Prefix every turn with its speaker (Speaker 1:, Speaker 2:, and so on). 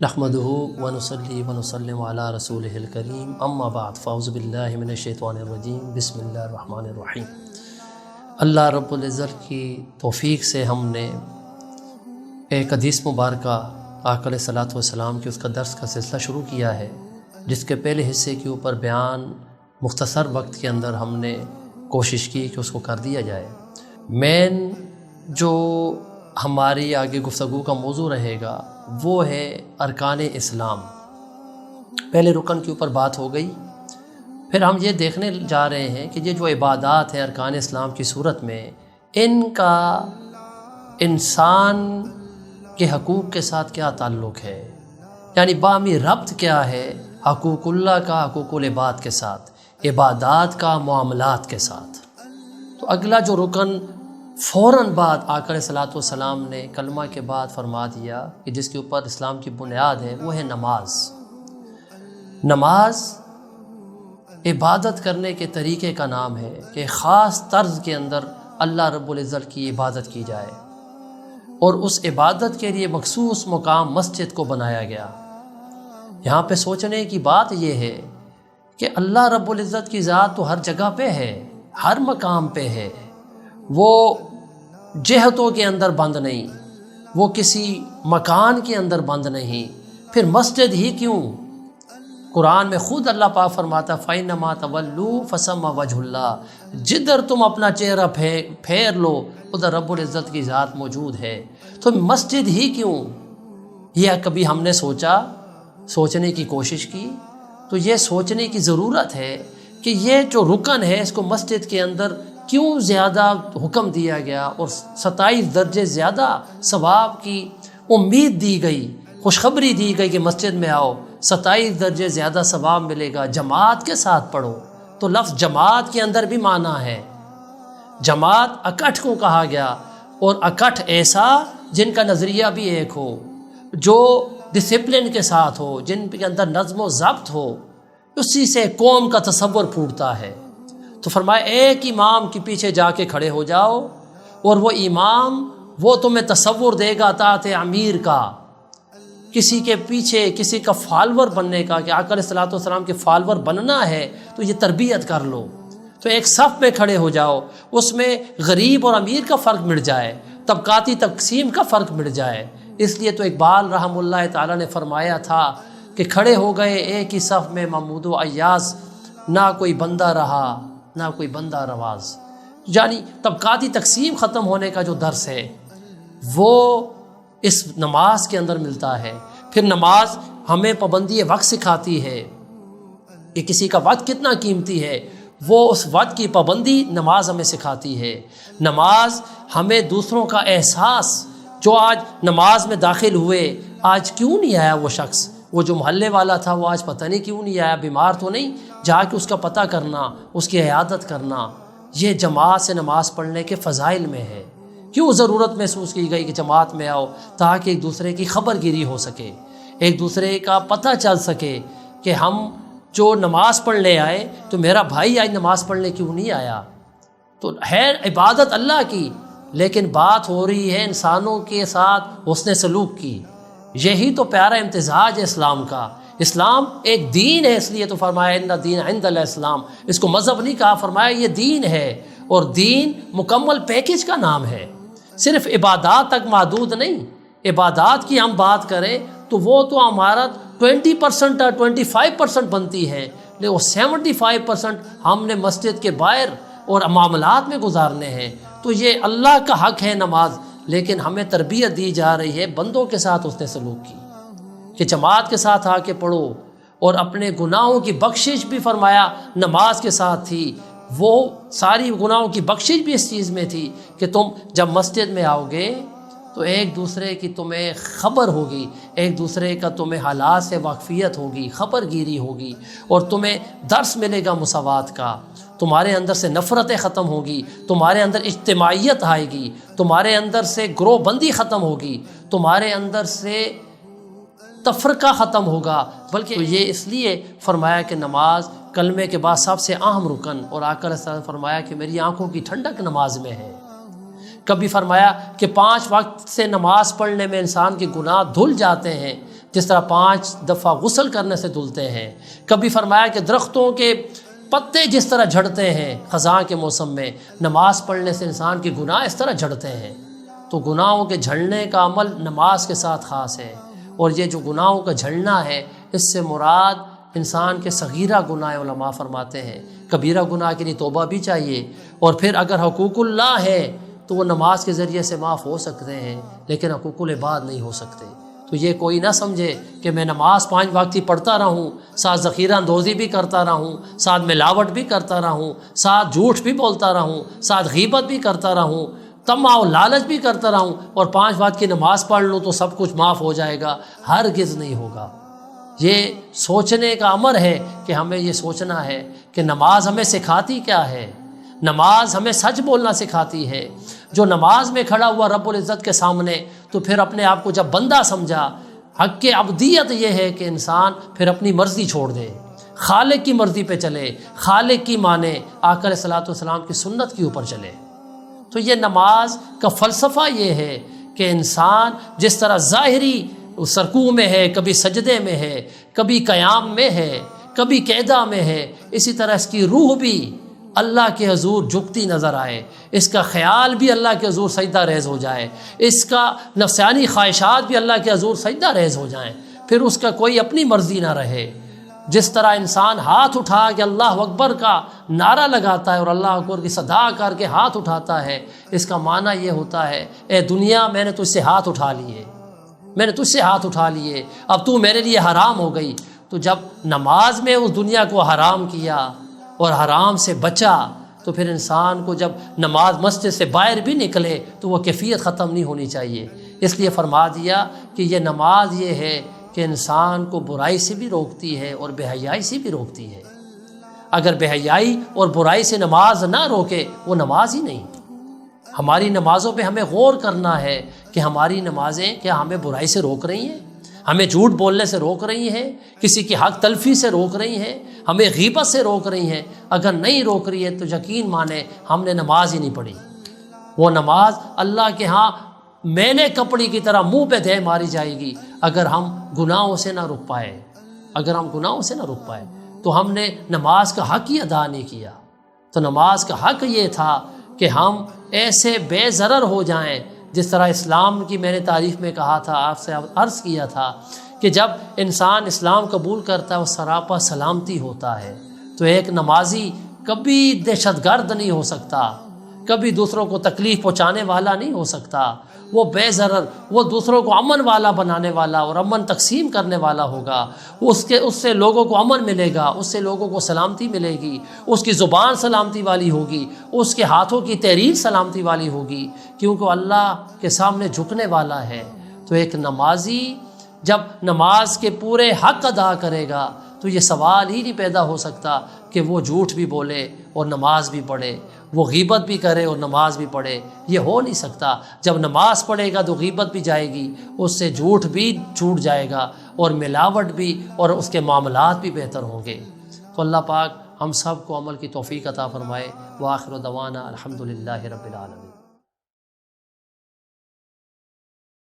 Speaker 1: نحمدہ ونصلی ونسلم علی رسولہ الکریم، اما بعد، فاعوذ باللہ من الشیطان الرجیم، بسم اللہ الرحمن الرحیم۔ اللہ رب العزت کی توفیق سے ہم نے ایک حدیث مبارکہ آقا علیہ الصلوۃ والسلام کی اس کا درس کا سلسلہ شروع کیا ہے، جس کے پہلے حصے کے اوپر بیان مختصر وقت کے اندر ہم نے کوشش کی کہ اس کو کر دیا جائے۔ مین جو ہماری آگے گفتگو کا موضوع رہے گا وہ ہے ارکان اسلام۔ پہلے رکن کے اوپر بات ہو گئی، پھر ہم یہ دیکھنے جا رہے ہیں کہ یہ جو عبادات ہیں ارکان اسلام کی صورت میں، ان کا انسان کے حقوق کے ساتھ کیا تعلق ہے، یعنی باہمی ربط کیا ہے حقوق اللہ کا حقوق العباد کے ساتھ، عبادات کا معاملات کے ساتھ۔ تو اگلا جو رکن فوراً بعد آقا علیہ الصلوۃ والسلام نے کلمہ کے بعد فرما دیا کہ جس کے اوپر اسلام کی بنیاد ہے، وہ ہے نماز۔ نماز عبادت کرنے کے طریقے کا نام ہے کہ خاص طرز کے اندر اللہ رب العزت کی عبادت کی جائے، اور اس عبادت کے لیے مخصوص مقام مسجد کو بنایا گیا۔ یہاں پہ سوچنے کی بات یہ ہے کہ اللہ رب العزت کی ذات تو ہر جگہ پہ ہے، ہر مقام پہ ہے، وہ جہتوں کے اندر بند نہیں، وہ کسی مکان کے اندر بند نہیں، پھر مسجد ہی کیوں؟ قرآن میں خود اللہ پاک فرماتا فَإِنَّمَا تَوَلُّوا فَثَمَّ وَجْهُ اللَّهِ، جدھر تم اپنا چہرہ پھیر لو ادھر رب العزت کی ذات موجود ہے، تو مسجد ہی کیوں؟ یہ کبھی ہم نے سوچنے کی کوشش کی؟ تو یہ سوچنے کی ضرورت ہے کہ یہ جو رکن ہے اس کو مسجد کے اندر کیوں زیادہ حکم دیا گیا اور 27 درجے زیادہ ثواب کی امید دی گئی، خوشخبری دی گئی کہ مسجد میں آؤ 27 درجے زیادہ ثواب ملے گا، جماعت کے ساتھ پڑھو۔ تو لفظ جماعت کے اندر بھی معنی ہے، جماعت اکٹھ کو کہا گیا، اور اکٹھ ایسا جن کا نظریہ بھی ایک ہو، جو ڈسپلن کے ساتھ ہو، جن کے اندر نظم و ضبط ہو، اسی سے قوم کا تصور پھوٹتا ہے۔ تو فرمایا ایک امام کے پیچھے جا کے کھڑے ہو جاؤ، اور وہ امام وہ تمہیں تصور دے گا اطاعت امیر کا، کسی کے پیچھے کسی کا فالور بننے کا، کہ آقا علیہ الصلوۃ والسلام کے فالور بننا ہے تو یہ تربیت کر لو۔ تو ایک صف میں کھڑے ہو جاؤ، اس میں غریب اور امیر کا فرق مٹ جائے، طبقاتی تقسیم کا فرق مٹ جائے۔ اس لیے تو اقبال رحمہ اللہ تعالیٰ نے فرمایا تھا کہ کھڑے ہو گئے ایک ہی صف میں محمود و ایاز، نہ کوئی بندہ رہا نہ کوئی بندہ رواز، یعنی طبقاتی تقسیم ختم ہونے کا جو درس ہے وہ اس نماز کے اندر ملتا ہے۔ پھر نماز ہمیں پابندی وقت سکھاتی ہے کہ کسی کا وقت کتنا قیمتی ہے، وہ اس وقت کی پابندی نماز ہمیں سکھاتی ہے۔ نماز ہمیں دوسروں کا احساس، جو آج نماز میں داخل ہوئے آج کیوں نہیں آیا وہ شخص، وہ جو محلے والا تھا وہ آج پتہ نہیں کیوں نہیں آیا، بیمار تو نہیں، جا کے اس کا پتہ کرنا، اس کی عیادت کرنا، یہ جماعت سے نماز پڑھنے کے فضائل میں ہے۔ کیوں ضرورت محسوس کی گئی کہ جماعت میں آؤ؟ تاکہ ایک دوسرے کی خبر گیری ہو سکے، ایک دوسرے کا پتہ چل سکے کہ ہم جو نماز پڑھنے آئے تو میرا بھائی آج نماز پڑھنے کیوں نہیں آیا۔ تو ہے عبادت اللہ کی، لیکن بات ہو رہی ہے انسانوں کے ساتھ حسن سلوک کی۔ یہی تو پیارا امتزاج ہے اسلام کا۔ اسلام ایک دین ہے، اس لیے تو فرمایا ان دین عند الاسلام، اس کو مذہب نہیں کہا، فرمایا یہ دین ہے، اور دین مکمل پیکج کا نام ہے، صرف عبادات تک محدود نہیں۔ عبادات کی ہم بات کریں تو وہ تو ہمارا 20% اور 25% بنتی ہے، لیکن وہ 75% ہم نے مسجد کے باہر اور معاملات میں گزارنے ہیں۔ تو یہ اللہ کا حق ہے نماز، لیکن ہمیں تربیت دی جا رہی ہے بندوں کے ساتھ اس نے سلوک کی، کہ جماعت کے ساتھ آ کے پڑھو، اور اپنے گناہوں کی بخشش بھی فرمایا نماز کے ساتھ تھی۔ وہ ساری گناہوں کی بخشش بھی اس چیز میں تھی کہ تم جب مسجد میں آؤ گے تو ایک دوسرے کی تمہیں خبر ہوگی، ایک دوسرے کا تمہیں حالات سے واقفیت ہوگی، خبر گیری ہوگی، اور تمہیں درس ملے گا مساوات کا، تمہارے اندر سے نفرتیں ختم ہوگی، تمہارے اندر اجتماعیت آئے گی، تمہارے اندر سے گروہ بندی ختم ہوگی، تمہارے اندر سے تفرقہ ختم ہوگا، بلکہ یہ اس لیے فرمایا کہ نماز کلمے کے بعد سب سے اہم رکن، اور آقا علیہ السلام نے فرمایا کہ میری آنکھوں کی ٹھنڈک نماز میں ہے۔ کبھی فرمایا کہ 5 وقت سے نماز پڑھنے میں انسان کے گناہ دھل جاتے ہیں جس طرح 5 دفعہ غسل کرنے سے دھلتے ہیں۔ کبھی فرمایا کہ درختوں کے پتے جس طرح جھڑتے ہیں خزاں کے موسم میں، نماز پڑھنے سے انسان کے گناہ اس طرح جھڑتے ہیں۔ تو گناہوں کے جھڑنے کا عمل نماز کے ساتھ خاص ہے، اور یہ جو گناہوں کا جھڑنا ہے اس سے مراد انسان کے صغیرہ گناہ علماء فرماتے ہیں۔ کبیرہ گناہ کے لیے توبہ بھی چاہیے، اور پھر اگر حقوق اللہ ہے تو وہ نماز کے ذریعے سے معاف ہو سکتے ہیں، لیکن حقوق العباد نہیں ہو سکتے۔ تو یہ کوئی نہ سمجھے کہ میں نماز 5 وقت ہی پڑھتا رہوں، ساتھ ذخیرہ اندوزی بھی کرتا رہوں، ساتھ ملاوٹ بھی کرتا رہوں، ساتھ جھوٹ بھی بولتا رہوں، ساتھ غیبت بھی کرتا رہوں، طمع و لالچ بھی کرتا رہوں، اور 5 وقت کی نماز پڑھ لوں تو سب کچھ معاف ہو جائے گا۔ ہرگز نہیں ہوگا۔ یہ سوچنے کا امر ہے کہ ہمیں یہ سوچنا ہے کہ نماز ہمیں سکھاتی کیا ہے۔ نماز ہمیں سچ بولنا سکھاتی ہے۔ جو نماز میں کھڑا ہوا رب العزت کے سامنے تو پھر اپنے آپ کو جب بندہ سمجھا، حق کے عبدیت یہ ہے کہ انسان پھر اپنی مرضی چھوڑ دے، خالق کی مرضی پہ چلے، خالق کی مانے، آقا علیہ الصلوۃ والسلام کی سنت کے اوپر چلے۔ تو یہ نماز کا فلسفہ یہ ہے کہ انسان جس طرح ظاہری رکوع میں ہے، کبھی سجدے میں ہے، کبھی قیام میں ہے، کبھی قعدہ میں ہے، اسی طرح اس کی روح بھی اللہ کے حضور جھکتی نظر آئے، اس کا خیال بھی اللہ کے حضور سجدہ ریز ہو جائے، اس کا نفسانی خواہشات بھی اللہ کے حضور سجدہ ریز ہو جائیں، پھر اس کا کوئی اپنی مرضی نہ رہے۔ جس طرح انسان ہاتھ اٹھا کے اللہ اکبر کا نعرہ لگاتا ہے اور اللہ اکبر کی صدا کر کے ہاتھ اٹھاتا ہے، اس کا معنی یہ ہوتا ہے اے دنیا میں نے تجھ سے ہاتھ اٹھا لیے، میں نے تجھ سے ہاتھ اٹھا لیے، اب تو میرے لیے حرام ہو گئی۔ تو جب نماز میں اس دنیا کو حرام کیا اور حرام سے بچا تو پھر انسان کو جب نماز مسجد سے باہر بھی نکلے تو وہ کیفیت ختم نہیں ہونی چاہیے۔ اس لیے فرما دیا کہ یہ نماز یہ ہے کہ انسان کو برائی سے بھی روکتی ہے اور بے حیائی سے بھی روکتی ہے۔ اگر بے حیائی اور برائی سے نماز نہ روکے وہ نماز ہی نہیں۔ ہماری نمازوں پہ ہمیں غور کرنا ہے کہ ہماری نمازیں کیا ہمیں برائی سے روک رہی ہیں، ہمیں جھوٹ بولنے سے روک رہی ہیں، کسی کی حق تلفی سے روک رہی ہیں، ہمیں غیبت سے روک رہی ہیں۔ اگر نہیں روک رہی ہے تو یقین مانیں ہم نے نماز ہی نہیں پڑھی۔ وہ نماز اللہ کے ہاں میلے کپڑے کی طرح منہ پہ دے ماری جائے گی اگر ہم گناہوں سے نہ رک پائے۔ اگر ہم گناہوں سے نہ رک پائے تو ہم نے نماز کا حق ہی ادا نہیں کیا۔ تو نماز کا حق یہ تھا کہ ہم ایسے بے ضرر ہو جائیں، جس طرح اسلام کی میں نے تعریف میں کہا تھا، آپ سے عرض کیا تھا کہ جب انسان اسلام قبول کرتا ہے وہ سراپا سلامتی ہوتا ہے۔ تو ایک نمازی کبھی دہشت گرد نہیں ہو سکتا، کبھی دوسروں کو تکلیف پہنچانے والا نہیں ہو سکتا، وہ بے ضرر، وہ دوسروں کو امن والا بنانے والا اور امن تقسیم کرنے والا ہوگا۔ اس سے لوگوں کو امن ملے گا، اس سے لوگوں کو سلامتی ملے گی، اس کی زبان سلامتی والی ہوگی، اس کے ہاتھوں کی تحریر سلامتی والی ہوگی، کیونکہ اللہ کے سامنے جھکنے والا ہے۔ تو ایک نمازی جب نماز کے پورے حق ادا کرے گا تو یہ سوال ہی نہیں پیدا ہو سکتا کہ وہ جھوٹ بھی بولے اور نماز بھی پڑھے، وہ غیبت بھی کرے اور نماز بھی پڑھے۔ یہ ہو نہیں سکتا۔ جب نماز پڑھے گا تو غیبت بھی جائے گی، اس سے جھوٹ بھی چھوٹ جائے گا، اور ملاوٹ بھی، اور اس کے معاملات بھی بہتر ہوں گے۔ تو اللہ پاک ہم سب کو عمل کی توفیق عطا فرمائے۔ وآخر دعوانا الحمدللہ رب العالمین۔